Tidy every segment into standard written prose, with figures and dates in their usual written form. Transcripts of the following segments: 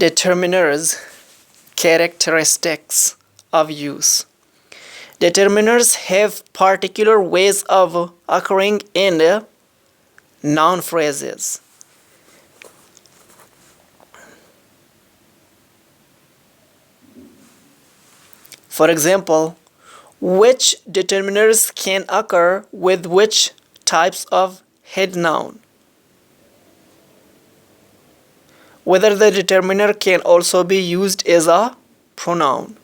Determiners, characteristics of use. Determiners have particular ways of occurring in noun phrases. For example, which determiners can occur with which types of head noun? Whether the determiner can also be used as a pronoun.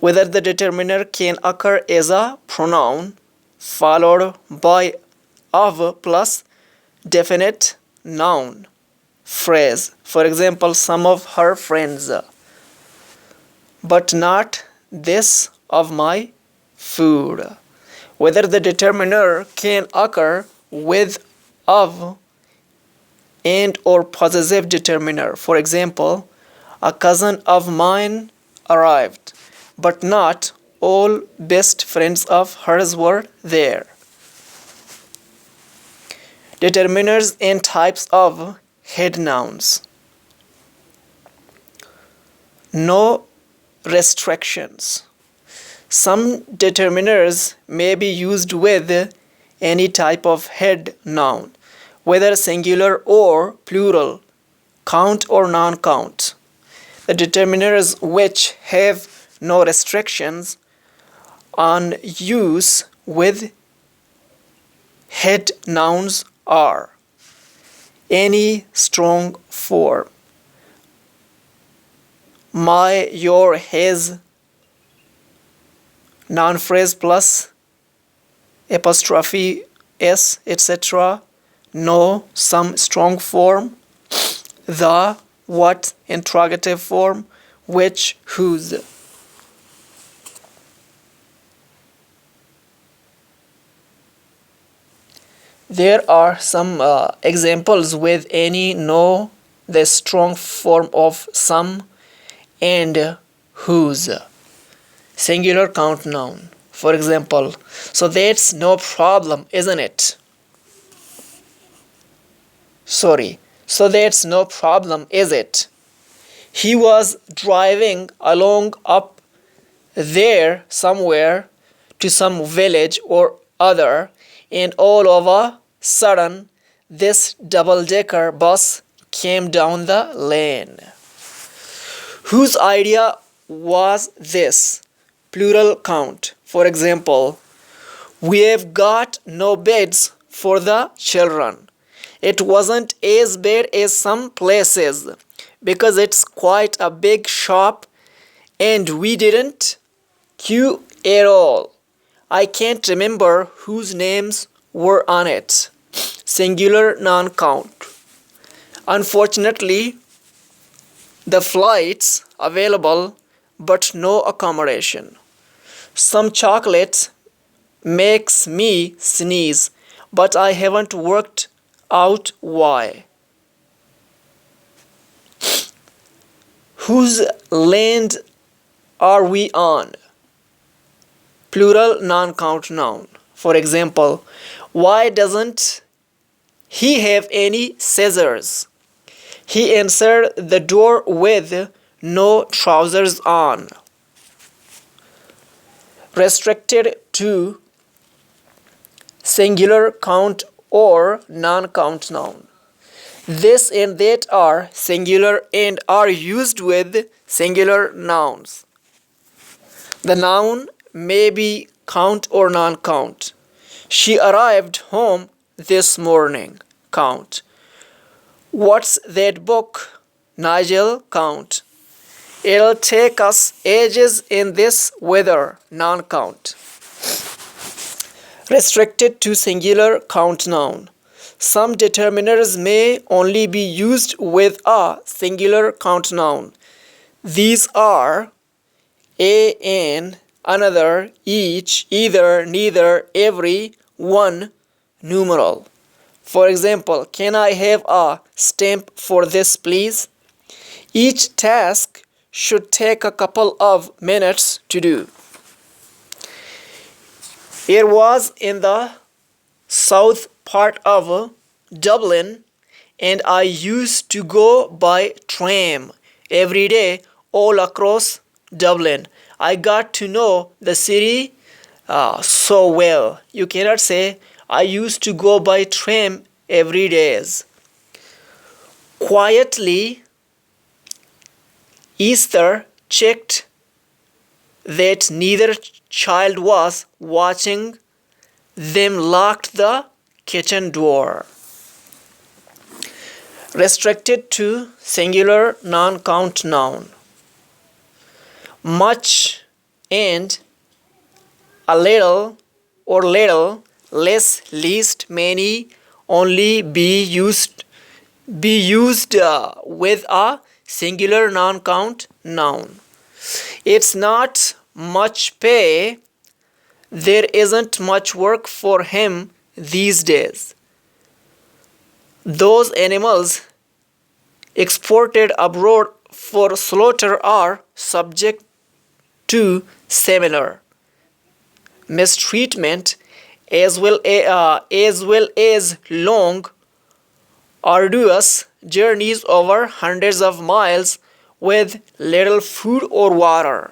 Whether the determiner can occur as a pronoun followed by of plus definite noun phrase. For example, some of her friends, but not this of my food. Whether the determiner can occur with of and or possessive determiner. For example, a cousin of mine arrived, but not all best friends of hers were there. Determiners and types of head nouns. No restrictions. Some determiners may be used with any type of head noun, whether singular or plural, count or non-count. The determiners which have no restrictions on use with head nouns are any strong form, my, your, his, noun phrase plus apostrophe s, etc. No, some strong form, the, what, interrogative form, which, whose. There are some examples with any, no, the strong form of some, and whose. Singular count noun. For example, so that's no problem, isn't it? So that's no problem, is it? He was driving along up there somewhere to some village or other, and all of a sudden this double-decker bus came down the lane. Whose idea was this? Plural count. For example, we have got no beds for the children. It wasn't as bad as some places because it's quite a big shop and we didn't queue at all. I can't remember whose names were on it. Singular non-count. Unfortunately, the flights available but no accommodation. Some chocolate makes me sneeze, but I haven't worked out why. Whose land are we on? Plural non-count noun. For example, why doesn't he have any scissors? He answered the door with no trousers on. Restricted to singular count or non-count noun. This and that are singular and are used with singular nouns. The noun may be count or non-count. She arrived home this morning. Count. What's that book? Nigel, count. It'll take us ages in this weather. Non-count. Restricted to singular count noun. Some determiners may only be used with a singular count noun. These are a, an, another, each, either, neither, every, one, numeral. For example, can I have a stamp for this, please? Each task should take a couple of minutes to do. It was in the south part of Dublin, and I used to go by tram every day all across Dublin. I got to know the city so well. You cannot say I used to go by tram every day. Quietly, Esther checked that neither child was watching them, locked the kitchen door. Restricted to singular non-count noun. Much and a little or little, less, least, many, only be used with a singular non-count noun. It's not much pay. There isn't much work for him these days. Those animals exported abroad for slaughter are subject to similar mistreatment as well as long, arduous journeys over hundreds of miles with little food or water.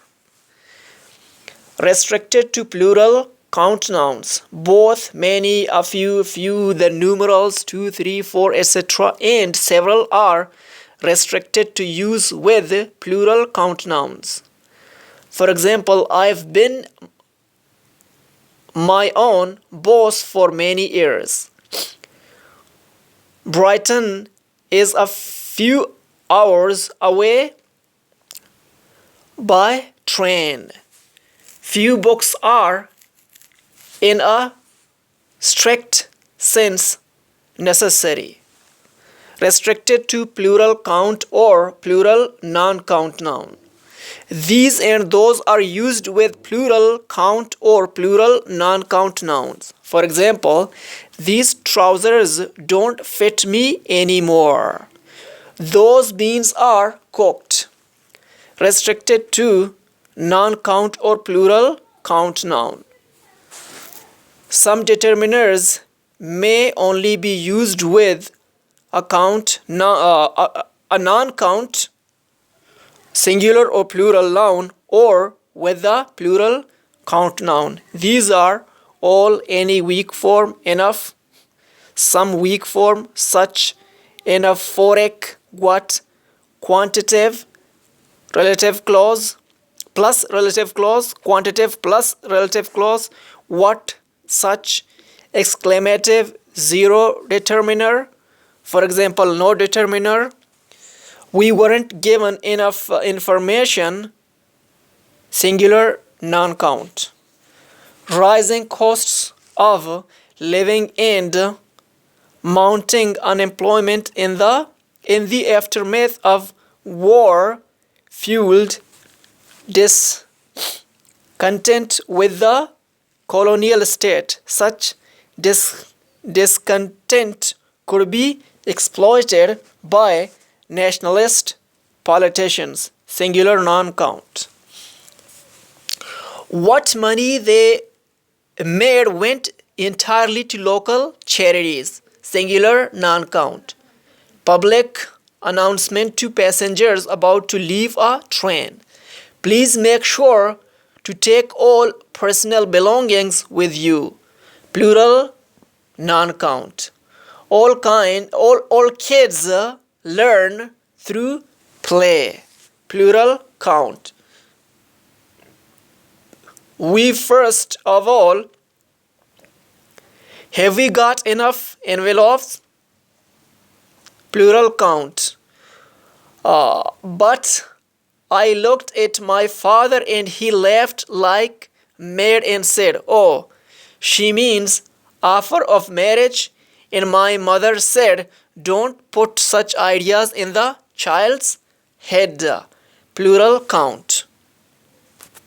Restricted to plural count nouns, both, many, a few, the numerals 2, 3, 4, etc., and several are restricted to use with plural count nouns. For example, I've been my own boss for many years. Brighton is a few hours away by train. Few books are, in a strict sense, necessary. Restricted to plural count or plural non-count noun. These and those are used with plural count or plural non-count nouns. For example, these trousers don't fit me anymore. Those beans are cooked. Restricted to non-count or plural count noun. Some determiners may only be used with a non-count singular or plural noun or with the plural count noun. These are all any weak form, enough, some weak form, such, enophoric, what, quantitative, relative clause, plus relative clause, quantitative plus relative clause, what, such, exclamative, zero determiner, for example, no determiner. We weren't given enough information, singular non-count. Rising costs of living and mounting unemployment in the aftermath of war fueled discontent with the colonial state. Such discontent could be exploited by nationalist politicians, singular non-count. What money they made went entirely to local charities, singular non-count. Public announcement to passengers about to leave a train. Please make sure to take all personal belongings with you, plural non-count. All kids learn through play, plural count. We first of all, have we got enough envelopes? Plural count. But I looked at my father and he laughed like mad and said, "Oh, she means offer of marriage." And my mother said, "Don't put such ideas in the child's head." Plural count.